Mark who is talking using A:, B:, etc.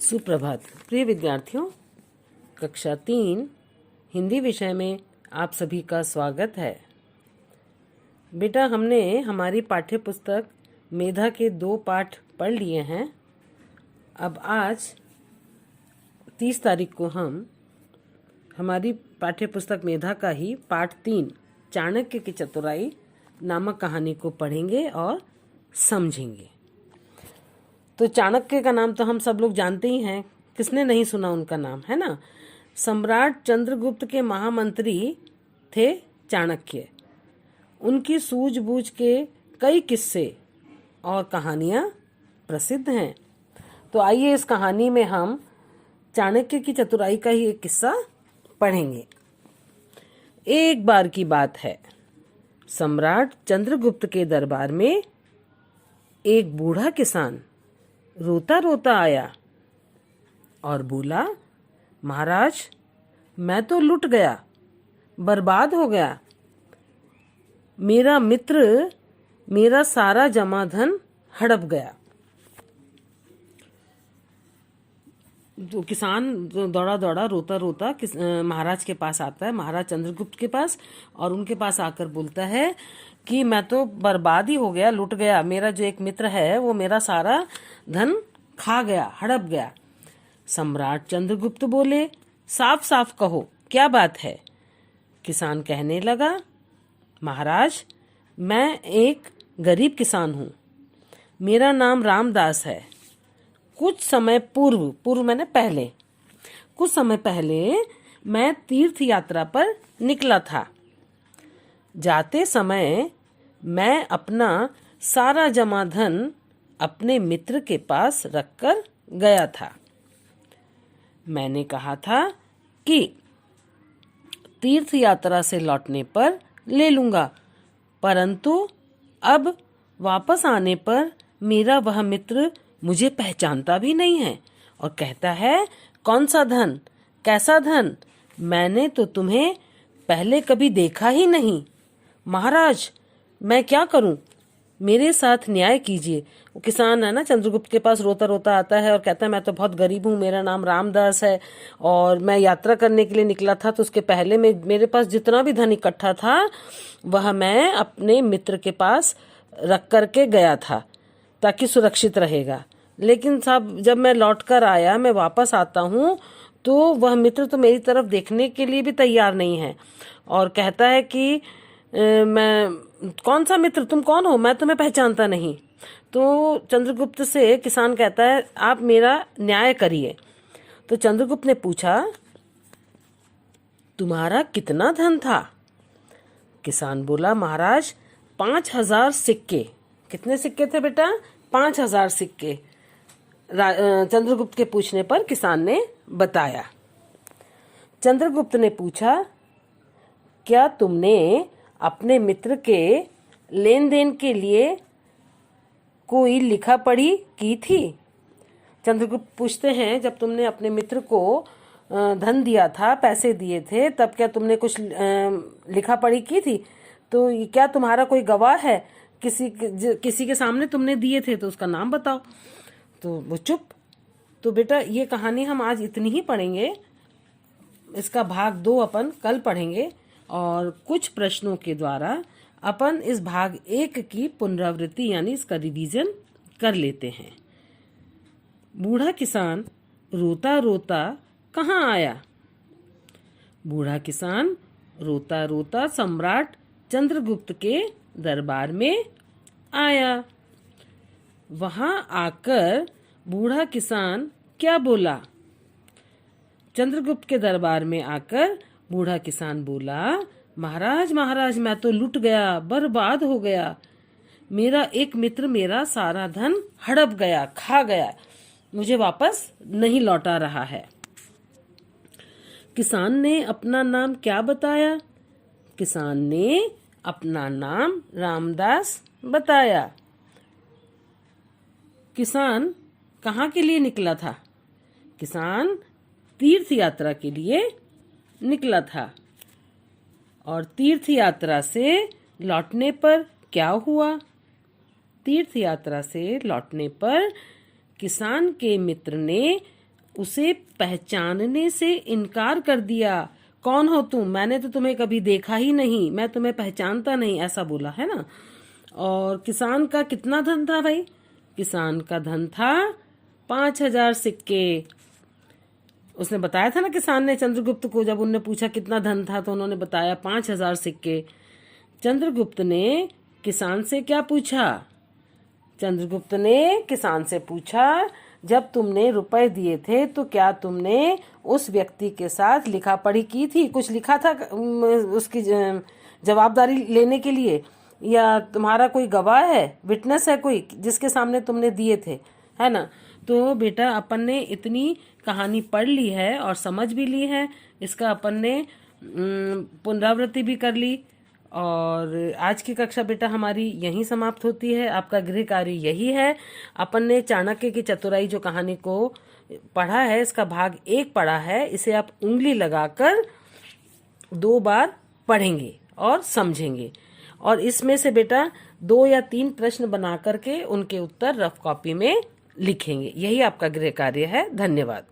A: सुप्रभात प्रिय विद्यार्थियों, कक्षा 3 हिंदी विषय में आप सभी का स्वागत है। बेटा, हमने हमारी पाठ्य पुस्तक मेधा के 2 पाठ पढ़ लिए हैं। अब आज 30 तारीख को हम हमारी पाठ्य पुस्तक मेधा का ही पाठ 3 चाणक्य की चतुराई नामक कहानी को पढ़ेंगे और समझेंगे। तो चाणक्य का नाम तो हम सब लोग जानते ही हैं, किसने नहीं सुना उनका नाम, है ना। सम्राट चंद्रगुप्त के महामंत्री थे चाणक्य। उनकी सूझबूझ के कई किस्से और कहानियां प्रसिद्ध हैं। तो आइए इस कहानी में हम चाणक्य की चतुराई का ही एक किस्सा पढ़ेंगे। एक बार की बात है, सम्राट चंद्रगुप्त के दरबार में एक बूढ़ा किसान रोता रोता आया और बोला, महाराज, मैं तो लुट गया, बर्बाद हो गया। मेरा मित्र मेरा सारा जमा धन हड़प गया। तो किसान दौड़ा दौड़ा रोता रोता महाराज के पास आता है, महाराज चंद्रगुप्त के पास, और उनके पास आकर बोलता है कि मैं तो बर्बाद ही हो गया, लुट गया। मेरा जो एक मित्र है वो मेरा सारा धन खा गया, हड़प गया। सम्राट चंद्रगुप्त बोले, साफ साफ कहो, क्या बात है। किसान कहने लगा, महाराज, मैं एक गरीब किसान हूँ। मेरा नाम रामदास है। कुछ समय पूर्व मैंने पहले, कुछ समय पहले मैं तीर्थ यात्रा पर निकला था। जाते समय मैं अपना सारा जमा धन अपने मित्र के पास रखकर गया था। मैंने कहा था कि तीर्थ यात्रा से लौटने पर ले लूंगा, परंतु अब वापस आने पर मेरा वह मित्र मुझे पहचानता भी नहीं है और कहता है, कौन सा धन, कैसा धन, मैंने तो तुम्हें पहले कभी देखा ही नहीं। महाराज, मैं क्या करूं, मेरे साथ न्याय कीजिए। वो किसान है ना, चंद्रगुप्त के पास रोता रोता आता है और कहता है, मैं तो बहुत गरीब हूँ, मेरा नाम रामदास है और मैं यात्रा करने के लिए निकला था। तो उसके पहले मेरे पास जितना भी धन इकट्ठा था वह मैं अपने मित्र के पास रख करके गया था ताकि सुरक्षित रहेगा। लेकिन साहब, जब मैं लौट कर आया, मैं वापस आता हूँ तो वह मित्र तो मेरी तरफ देखने के लिए भी तैयार नहीं है और कहता है कि मैं कौन सा मित्र, तुम कौन हो, मैं तुम्हें पहचानता नहीं। तो चंद्रगुप्त से किसान कहता है, आप मेरा न्याय करिए। तो चंद्रगुप्त ने पूछा, तुम्हारा कितना धन था। किसान बोला, महाराज, 5000 सिक्के। कितने सिक्के थे बेटा? 5000 सिक्के। चंद्रगुप्त के पूछने पर किसान ने बताया। चंद्रगुप्त ने पूछा, क्या तुमने अपने मित्र के लेन देन के लिए कोई लिखा पढ़ी की थी? चंद्रगुप्त पूछते हैं, जब तुमने अपने मित्र को धन दिया था, पैसे दिए थे, तब क्या तुमने कुछ लिखा पढ़ी की थी? तो क्या तुम्हारा कोई गवाह है? किसी के सामने तुमने दिए थे तो उसका नाम बताओ। तो वो चुप। तो बेटा, ये कहानी हम आज इतनी ही पढ़ेंगे। इसका भाग 2 अपन कल पढ़ेंगे और कुछ प्रश्नों के द्वारा अपन इस भाग 1 की पुनरावृत्ति यानी इसका रिवीजन कर लेते हैं। बूढ़ा किसान रोता रोता कहाँ आया? बूढ़ा किसान रोता रोता सम्राट चंद्रगुप्त के दरबार में आया। वहां आकर बूढ़ा किसान क्या बोला? चंद्रगुप्त के दरबार में आकर बूढ़ा किसान बोला, महाराज, महाराज, मैं तो लुट गया, बर्बाद हो गया। मेरा एक मित्र मेरा सारा धन हड़प गया, खा गया, मुझे वापस नहीं लौटा रहा है। किसान ने अपना नाम क्या बताया? किसान ने अपना नाम रामदास बताया। किसान कहाँ के लिए निकला था? किसान तीर्थ यात्रा के लिए निकला था और तीर्थ यात्रा से लौटने पर क्या हुआ? तीर्थ यात्रा से लौटने पर किसान के मित्र ने उसे पहचानने से इनकार कर दिया। कौन हो तुम? मैंने तो तुम्हें कभी देखा ही नहीं, मैं तुम्हें पहचानता नहीं, ऐसा बोला है ना। और किसान का कितना धन था भाई? किसान का धन था 5,000 सिक्के। उसने बताया था ना, किसान ने चंद्रगुप्त को, जब उनने पूछा कितना धन था तो उन्होंने बताया 5,000 सिक्के। चंद्रगुप्त ने किसान से क्या पूछा? चंद्रगुप्त ने किसान से पूछा, जब तुमने रुपए दिए थे तो क्या तुमने उस व्यक्ति के साथ लिखा पढ़ी की थी? कुछ लिखा था उसकी जवाबदारी लेने के लिए, या तुम्हारा कोई गवाह है, विटनेस है कोई जिसके सामने तुमने दिए थे, है ना। तो बेटा अपन ने इतनी कहानी पढ़ ली है और समझ भी ली है, इसका अपन ने पुनरावृत्ति भी कर ली। और आज की कक्षा बेटा हमारी यहीं समाप्त होती है। आपका गृह कार्य यही है। अपन ने चाणक्य की चतुराई जो कहानी को पढ़ा है, इसका भाग 1 पढ़ा है। इसे आप उंगली लगाकर 2 बार पढ़ेंगे और समझेंगे, और इसमें से बेटा 2 या 3 प्रश्न बना करके उनके उत्तर रफ कॉपी में लिखेंगे। यही आपका गृह कार्य है। धन्यवाद।